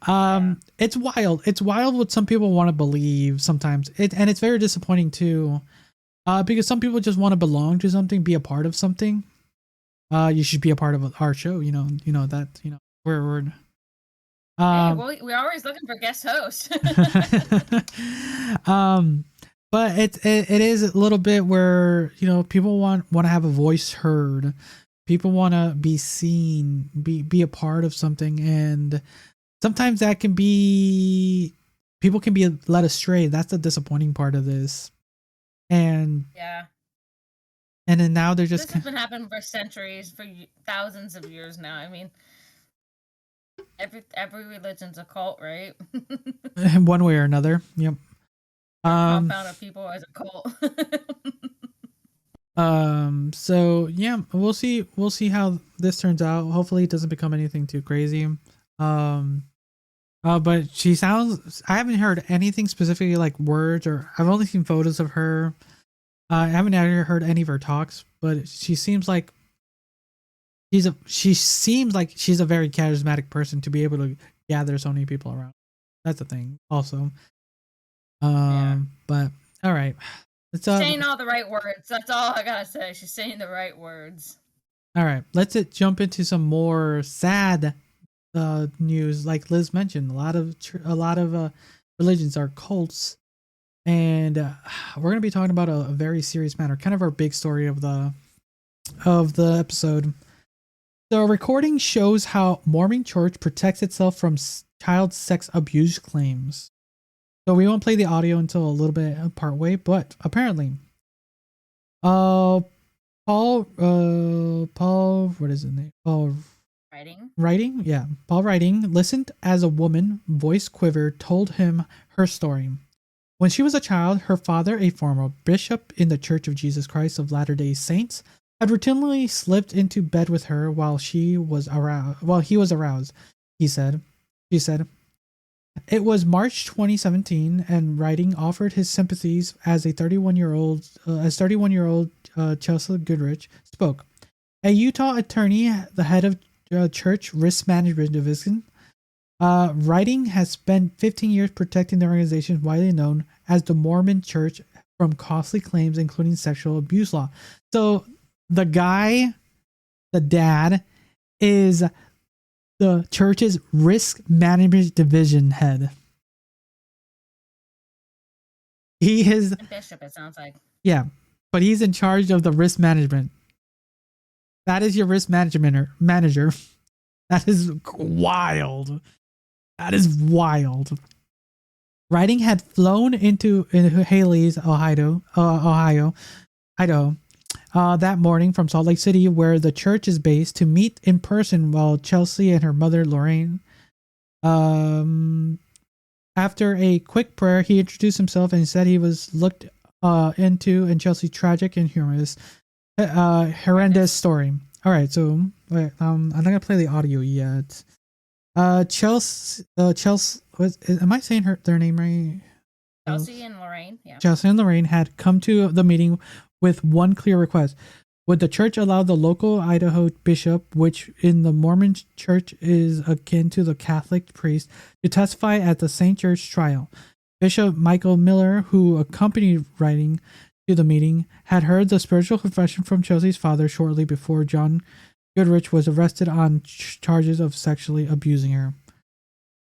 It's wild. It's wild what some people want to believe sometimes. And it's very disappointing too, because some people just want to belong to something, be a part of something. You should be a part of our show. We're we're always looking for guest hosts. But it is a little bit where people want to have a voice heard. People want to be seen, be a part of something, and sometimes that can be, people can be led astray. That's the disappointing part of this. And yeah, and then now they're just, this has been happening for centuries, for thousands of years now. I mean, every religion's a cult, right? One way or another. Yep. Compound of people as a cult. So yeah, we'll see how this turns out. Hopefully it doesn't become anything too crazy. But she sounds, I haven't heard anything specifically like words, or I've only seen photos of her. I haven't actually heard any of her talks, but she seems like she's a very charismatic person to be able to gather so many people around. That's the thing also. But all right. It's saying all the right words. That's all I gotta say. She's saying the right words. All right, let's jump into some more sad news. Like Liz mentioned, a lot of religions are cults, and we're gonna be talking about a very serious matter, kind of our big story of the episode. The recording shows how Mormon Church protects itself from child sex abuse claims. So we won't play the audio until a little bit part way, but apparently, Paul, what is his name? Paul Writing? Yeah. Paul Writing listened as a woman, voice quivered, told him her story. When she was a child, her father, a former bishop in the Church of Jesus Christ of Latter-day Saints, had routinely slipped into bed with her while he was aroused. She said. It was March 2017, and Writing offered his sympathies as 31-year-old Chelsea Goodrich spoke. A Utah attorney, the head of church risk management division, Writing has spent 15 years protecting the organization widely known as the Mormon Church from costly claims, including sexual abuse law. So The guy, the dad, is the church's risk management division head. He is bishop, it sounds like. Yeah, but he's in charge of the risk management. That is your risk manager. That is wild. That is wild. Writing had flown into Haley's, Ohio, that morning from Salt Lake City, where the church is based, to meet in person while Chelsea and her mother, Lorraine. After a quick prayer, he introduced himself and said he was looked into in Chelsea's tragic and horrendous story. All right, so wait, I'm not gonna play the audio yet. Chelsea, am I saying their name right? Chelsea and Lorraine, yeah. Chelsea and Lorraine had come to the meeting with one clear request. Would the church allow the local Idaho bishop, which in the Mormon Church is akin to the Catholic priest, to testify at the St. George trial? Bishop Michael Miller, who accompanied Writing to the meeting, had heard the spiritual confession from Chelsea's father shortly before John Goodrich was arrested on charges of sexually abusing her.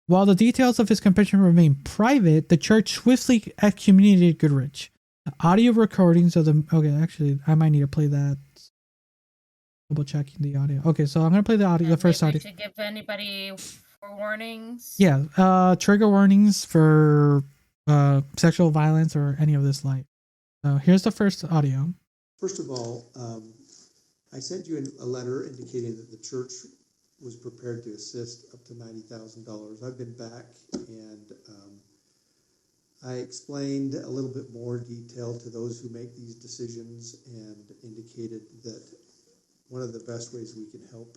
While the details of his confession remained private, the church swiftly excommunicated Goodrich. Audio recordings of the... Okay, actually, I might need to play that. Double checking the audio. Okay, so I'm going to play the audio, the first audio. To give anybody warnings? Yeah, trigger warnings for sexual violence or any of this like. So here's the first audio. First of all, I sent you a letter indicating that the church was prepared to assist up to $90,000. I've been back and I explained a little bit more detail to those who make these decisions and indicated that one of the best ways we can help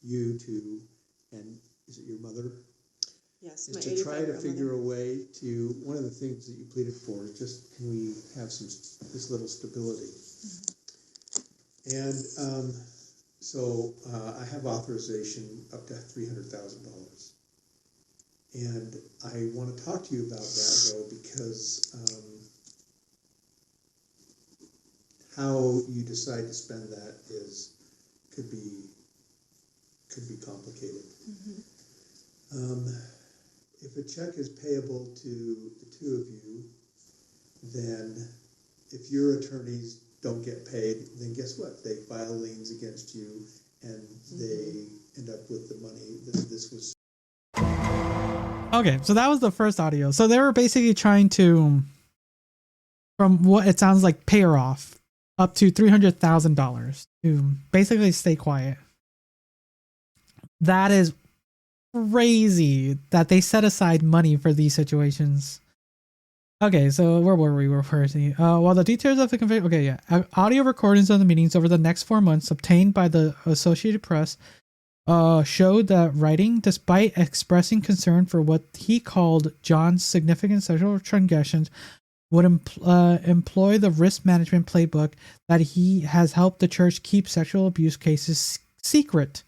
you to, and is it your mother? Yes, is to try to figure a way to, one of the things that you pleaded for is just, can we have this little stability? Mm-hmm. And so I have authorization up to $300,000. And I want to talk to you about that, though, because how you decide to spend that could be complicated. Mm-hmm. If a check is payable to the two of you, then if your attorneys don't get paid, then guess what? They file liens against you, and mm-hmm. they end up with the money that this was. Okay, so that was the first audio. So they were basically trying to, from what it sounds like, pay her off up to $300,000 to basically stay quiet. That is crazy that they set aside money for these situations. Okay, so where were we? While the details of the conviction... Okay, yeah. Audio recordings of the meetings over the next 4 months obtained by the Associated Press showed that Writing, despite expressing concern for what he called John's significant sexual transgressions, would employ the risk management playbook that he has helped the church keep sexual abuse cases secret.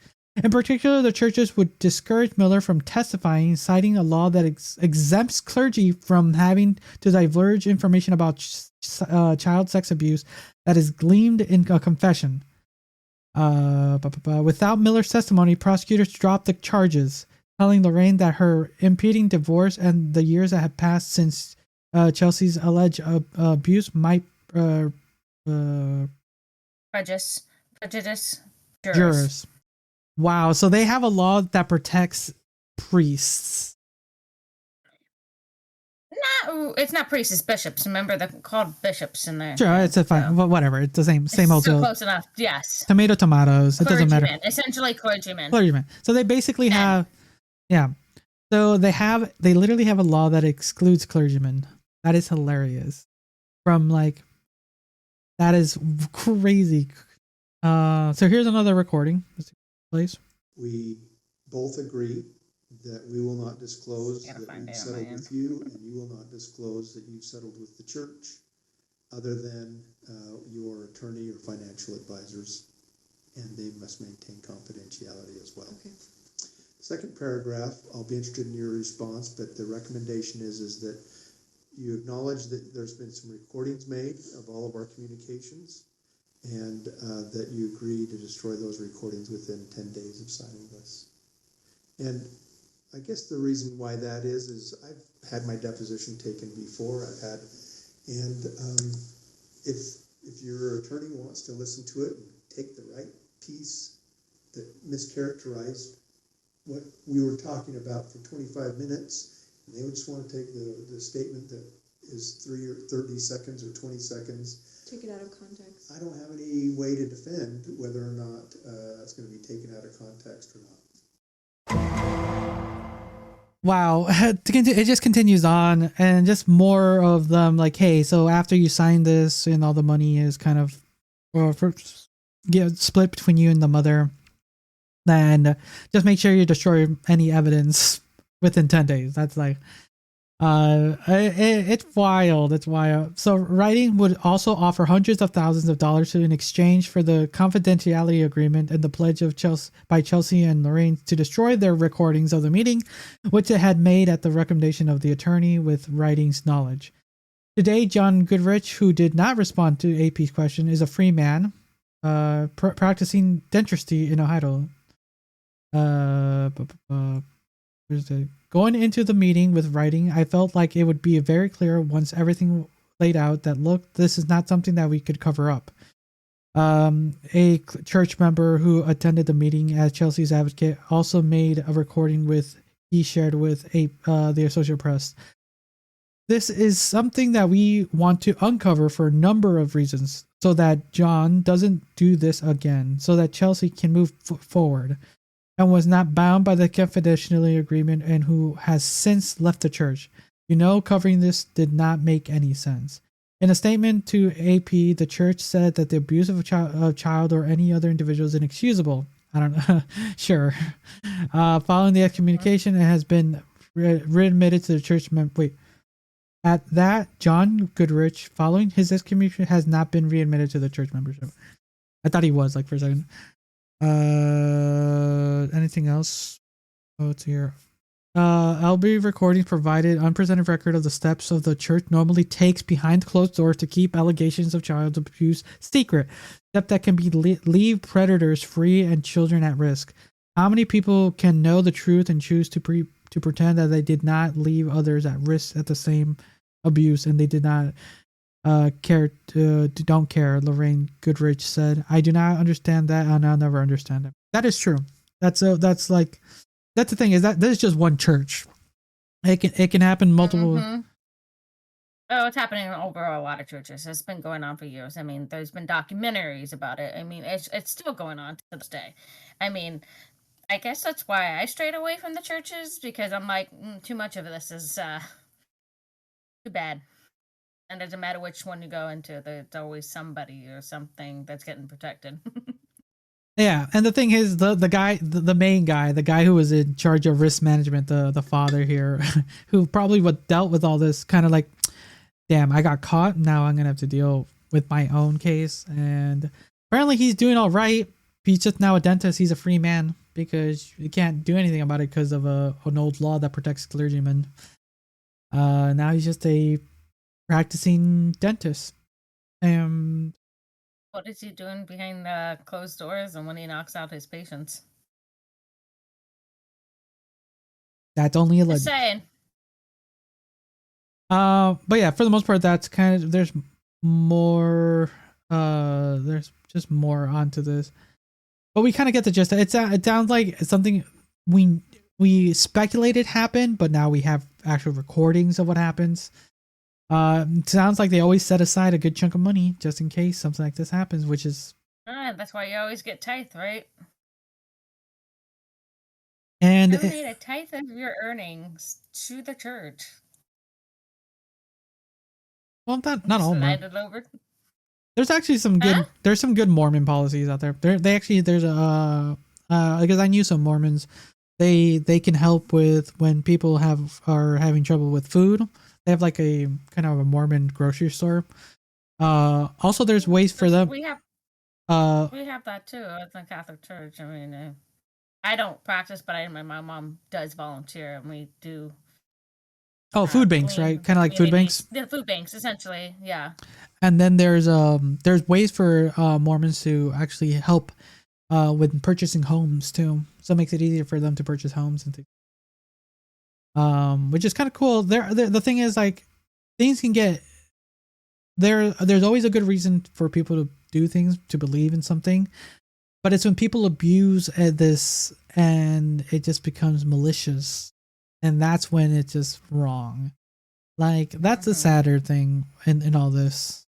In particular, the churches would discourage Miller from testifying, citing a law that exempts clergy from having to divulge information about child sex abuse that is gleaned in a confession. Without Miller's testimony, prosecutors dropped the charges, telling Lorraine that her impending divorce and the years that had passed since Chelsea's alleged abuse might prejudice jurors. Wow, so they have a law that protects priests. It's not priests, it's bishops. Remember, they're called bishops in there. Sure, it's a fine, so, whatever. It's the same old. So close enough. Yes. Tomatoes. Clergymen. It doesn't matter. Essentially, clergymen. So they basically have, yeah. So they literally have a law that excludes clergymen. That is hilarious. From like, that is crazy. So here's another recording. Please. We both agree that we will not disclose that we've settled with you, and you will not disclose that you've settled with the church, other than your attorney or financial advisors, and they must maintain confidentiality as well. Okay. Second paragraph, I'll be interested in your response, but the recommendation is that you acknowledge that there's been some recordings made of all of our communications, and that you agree to destroy those recordings within 10 days of signing this. And I guess the reason why that is I've had my deposition taken before. And if your attorney wants to listen to it and take the right piece that mischaracterized what we were talking about for 25 minutes, and they would just want to take the statement that is 3 or 30 seconds or 20 seconds. Take it out of context. I don't have any way to defend whether or not it's going to be taken out of context or not. Wow, it just continues on, and just more of them like, hey, so after you sign this and all the money is kind of split between you and the mother, then just make sure you destroy any evidence within 10 days. That's like, it's wild. It's wild. So writing would also offer hundreds of thousands of dollars in exchange for the confidentiality agreement and the pledge of Chelsea and Lorraine to destroy their recordings of the meeting, which it had made at the recommendation of the attorney with writing's knowledge. Today, John Goodrich, who did not respond to AP's question, is a free man, practicing dentistry in Ohio. Going into the meeting with writing, I felt like it would be very clear once everything laid out that, look, this is not something that we could cover up. A church member who attended the meeting as Chelsea's advocate also made a recording he shared with the Associated Press. This is something that we want to uncover for a number of reasons, so that John doesn't do this again, so that Chelsea can move forward and was not bound by the confidentiality agreement and who has since left the church. Covering this did not make any sense. In a statement to AP, the church said that the abuse of a child or any other individual is inexcusable. I don't know. Sure. Following the excommunication, it has been readmitted to the church. At that, John Goodrich, following his excommunication, has not been readmitted to the church membership. I thought he was, for a second. Anything else? Oh, it's here. LB recordings provided unprecedented record of the steps of the church normally takes behind closed doors to keep allegations of child abuse secret. Step that can be leave predators free and children at risk. How many people can know the truth and choose to pretend that they did not leave others at risk at the same abuse and they did not don't care, Lorraine Goodrich said. I do not understand that, and I'll never understand it. That is true. That's the thing, is that there's just one church. It can happen multiple. Mm-hmm. Oh, it's happening over a lot of churches. It's been going on for years. I mean, there's been documentaries about it. I mean, it's still going on to this day. I mean, I guess that's why I strayed away from the churches, because I'm like, too much of this is too bad. And it doesn't matter which one you go into, there's always somebody or something that's getting protected. Yeah, and the thing is, the guy, the main guy, the guy who was in charge of risk management, the father here, who probably dealt with all this, kind of like, damn, I got caught, now I'm gonna have to deal with my own case. And apparently he's doing all right. He's just now a dentist. He's a free man because you can't do anything about it because of an old law that protects clergymen. Now he's just a practicing dentist. What is he doing behind closed doors and when he knocks out his patients? That's only a Just saying. But yeah, for the most part, that's kind of, there's more just more onto this, but we kind of get the gist. It sounds like something we speculated happened, but now we have actual recordings of what happens. It sounds like they always set aside a good chunk of money just in case something like this happens, which is that's why you always get tithe, right? And donate a tithe of your earnings to the church. Well, not all. There's actually some good. Huh? There's some good Mormon policies out there. There's a because I knew some Mormons. They can help with when people are having trouble with food. They have like a kind of a Mormon grocery store. Also, there's ways for them. We have that too at the Catholic Church. I mean, I don't practice, but my mom does volunteer, and we do Oh, food banks, right? Kind of like food banks. Yeah, food banks, essentially. Yeah. And then there's ways for Mormons to actually help with purchasing homes too. So it makes it easier for them to purchase homes and things. Which is kind of cool. The thing is, like, things can get there's always a good reason for people to do things, to believe in something, but it's when people abuse this and it just becomes malicious, and that's when it's just wrong. Like, that's the sadder thing in all this.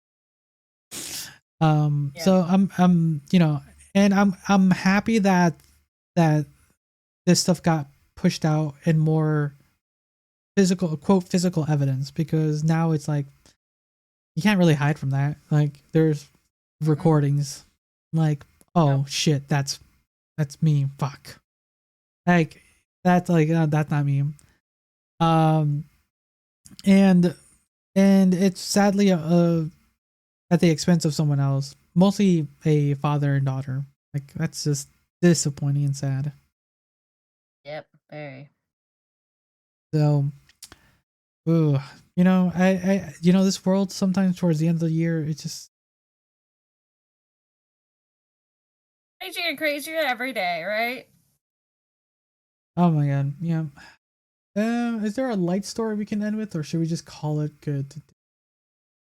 So I'm you know, and I'm happy that this stuff got pushed out in more physical evidence, because now it's like you can't really hide from that. Like, there's recordings, like, oh shit, that's me, fuck, like that's not me. And it's sadly at the expense of someone else, mostly a father and daughter. Like, that's just disappointing and sad. Yep, very. So, ooh, you know, I this world sometimes towards the end of the year, it's just Crazier and crazier every day, right? oh my god, yeah. Is there a light story we can end with, or should we just call it good?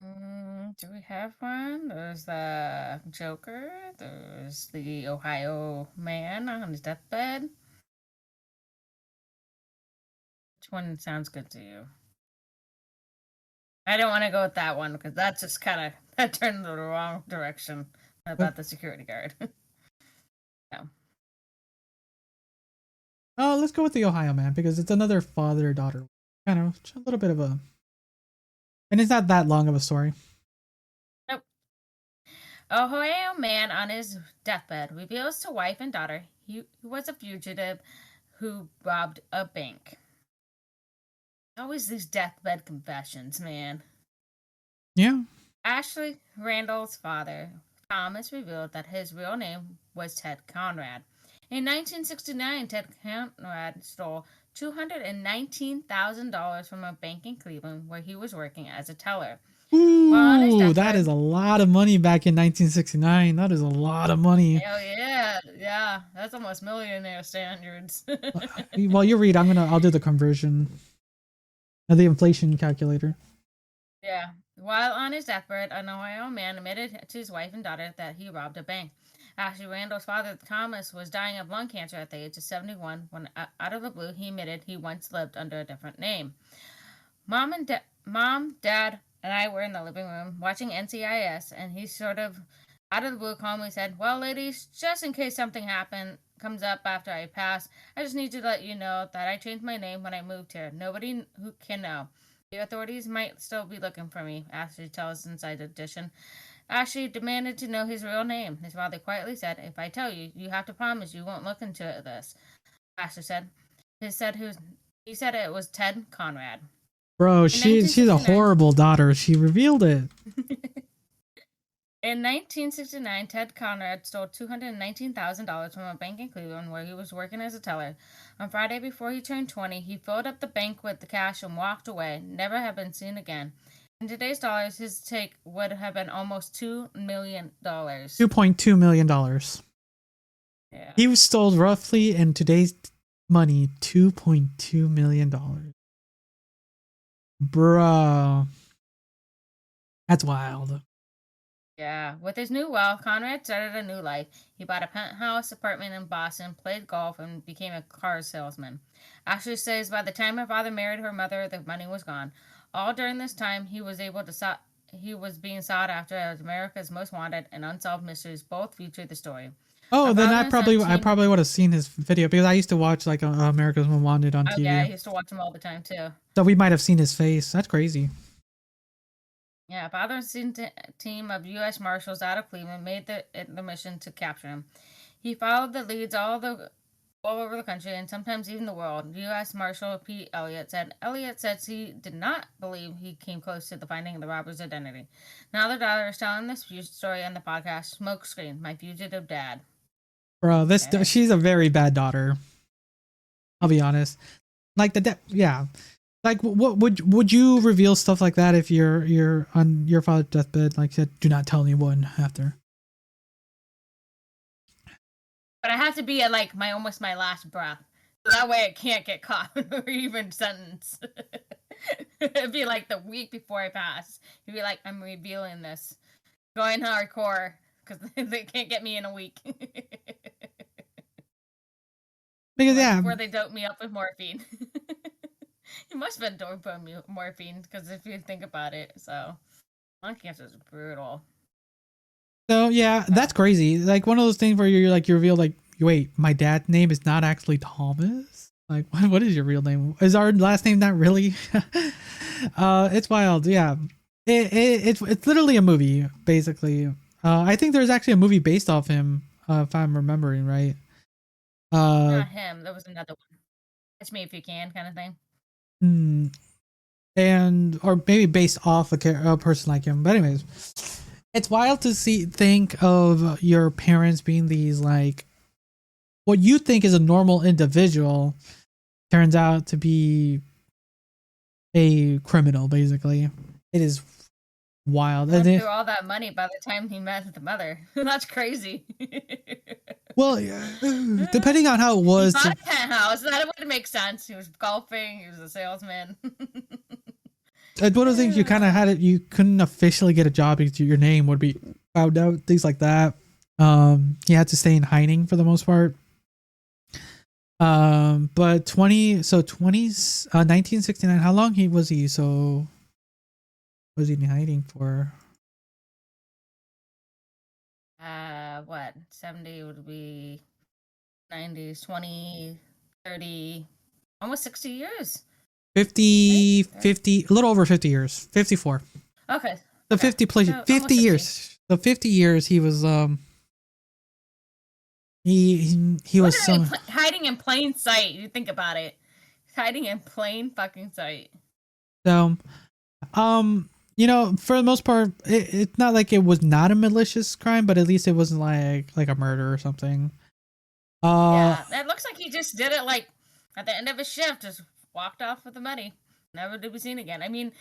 Do we have one? There's the Joker. There's the Ohio man on his deathbed. Which one sounds good to you? I don't want to go with that one because that just kind of that turned in the wrong direction about the security guard. No. Oh, let's go with the Ohio man, because it's another father-daughter, kind of a little bit of a, and it's not that long of a story. Nope. Ohio man on his deathbed reveals to wife and daughter he was a fugitive who robbed a bank. Always these deathbed confessions, man. Yeah. Ashley Randall's father, Thomas, revealed that his real name was Ted Conrad. In 1969, Ted Conrad stole $219,000 from a bank in Cleveland where he was working as a teller. Ooh, that is a lot of money back in 1969. That is a lot of money. Hell yeah. Yeah, that's almost millionaire standards. While you read, I'll do the conversion of the inflation calculator. Yeah. While on his deathbed, an Ohio man admitted to his wife and daughter that he robbed a bank. Ashley Randall's father, Thomas, was dying of lung cancer at the age of 71 when, out of the blue, he admitted he once lived under a different name. Mom, Dad, and I were in the living room watching NCIS, and he sort of, out of the blue, calmly said, "Well, ladies, just in case something comes up after I pass, I just need to let you know that I changed my name when I moved here. Nobody who can know. The authorities might still be looking for me," Ashley tells Inside Edition. Ashley demanded to know his real name. His father quietly said, "If I tell you, you have to promise you won't look into this." Ashley said, he said it was Ted Conrad. Bro, she's a horrible daughter. She revealed it. In 1969, Ted Conrad stole $219,000 from a bank in Cleveland where he was working as a teller. On Friday before he turned 20, he filled up the bank with the cash and walked away, never have been seen again. In today's dollars, his take would have been almost $2 million. $2.2 million. Yeah. He stole roughly, in today's money, $2.2 million. Bro. That's wild. Yeah. With his new wealth, Conrad started a new life. He bought a penthouse apartment in Boston, played golf, and became a car salesman. Ashley says by the time her father married her mother, the money was gone. All during this time, he was being sought after as America's Most Wanted, and Unsolved Mysteries both featured the story. Oh, then I probably would have seen his video, because I used to watch like America's Most Wanted on TV. Yeah, I used to watch him all the time too. So we might have seen his face. That's crazy. Yeah, father and team of U.S. Marshals out of Cleveland made the mission to capture him. He followed the leads all over the country and sometimes even the world. U.S. Marshal Pete Elliott said he did not believe he came close to the finding of the robber's identity. Now their daughter is telling this story on the podcast Smokescreen, My Fugitive Dad. Bro, she's a very bad daughter. I'll be honest. Like the Like, what would you reveal stuff like that if you're on your father's deathbed? Like, said, do not tell anyone after. But I have to be at like almost my last breath, so that way it can't get caught or even sentenced. It'd be like the week before I pass. You'd be like, I'm revealing this, going hardcore because they can't get me in a week. Because where they dope me up with morphine. It must have been dope morphine because if you think about it, so lung cancer is brutal. So yeah, that's crazy. Like one of those things where you're like, you reveal like, wait, my dad's name is not actually Thomas. Like, what is your real name? Is our last name not really? It's wild. Yeah, it's literally a movie basically. I think there's actually a movie based off him, if I'm remembering right. Not him. There was another one. Catch Me If You Can, kind of thing. And or maybe based off a person like him. But anyways, it's wild to think of your parents being these like what you think is a normal individual turns out to be a criminal. Basically, it is wild. And through all that money by the time he met the mother. That's crazy. Well, depending on how it was. He bought a penthouse. That would make sense. He was golfing. He was a salesman. One of the things you kind of had it. You couldn't officially get a job because your name would be found out. Things like that. He had to stay in hiding for the most part. But 1969. How long was he? So was he in hiding for? What? 70 would be 90s, 20, 30, almost 60 years. 50, a little over 50 years. 54. Okay. The 50 years. The 50 years he was he was hiding in plain sight. You think about it. Hiding in plain fucking sight. So you know, for the most part, it's not like it was not a malicious crime, but at least it wasn't like a murder or something. Yeah, it looks like he just did it like at the end of his shift, just walked off with the money, never to be seen again. I mean,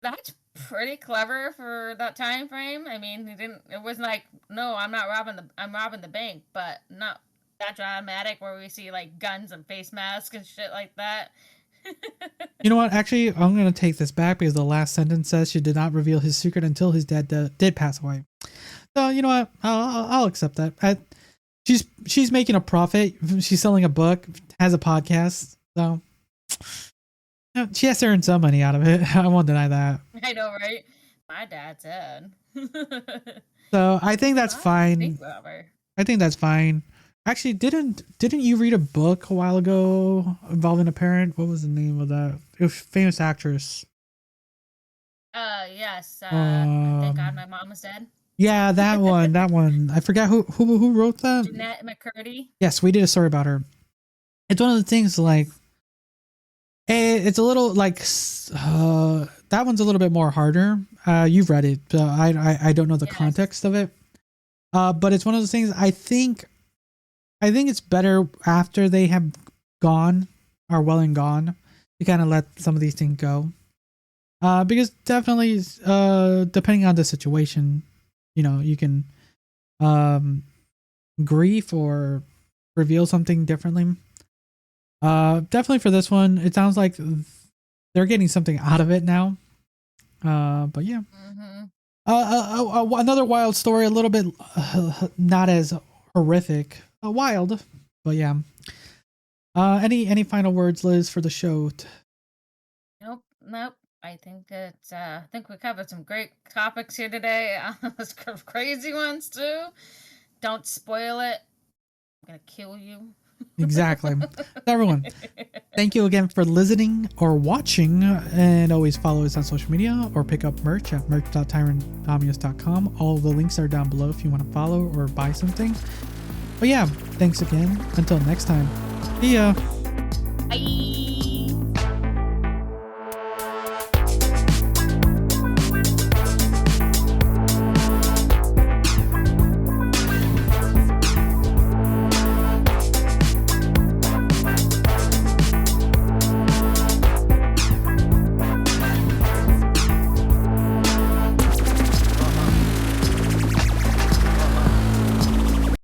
that's pretty clever for that time frame. I mean, it wasn't like, no, I'm robbing the bank, but not that dramatic where we see like guns and face masks and shit like that. You know what? Actually, I'm going to take this back because the last sentence says she did not reveal his secret until his dad did pass away. So, you know what? I'll accept that. She's making a profit. She's selling a book, has a podcast. So, she has to earn some money out of it. I won't deny that. I know, right? My dad said. So, I think that's fine. I think that's fine. Actually, didn't you read a book a while ago involving a parent? What was the name of that? It was a famous actress. Yes. Thank God my mom was dead. Yeah, that one. I forgot who wrote that. Jeanette McCurdy. Yes, we did a story about her. It's one of the things like it's a little like that one's a little bit more harder. You've read it. I don't know the context of it. But it's one of those things I think it's better after they have gone, are well and gone, to kind of let some of these things go. Because definitely, depending on the situation, you know, you can grieve or reveal something differently. Definitely for this one, it sounds like they're getting something out of it now. But yeah. Mm-hmm. Another wild story, a little bit not as horrific. Wild, but yeah. Any final words, Liz, for the show? Nope. I think we covered some great topics here today. Crazy ones too. Don't spoil it. I'm gonna kill you. Exactly. Everyone, thank you again for listening or watching, and always follow us on social media or pick up merch at merch.tyrantdominus.com. All the links are down below if you want to follow or buy something. But yeah, thanks again. Until next time. See ya. Bye.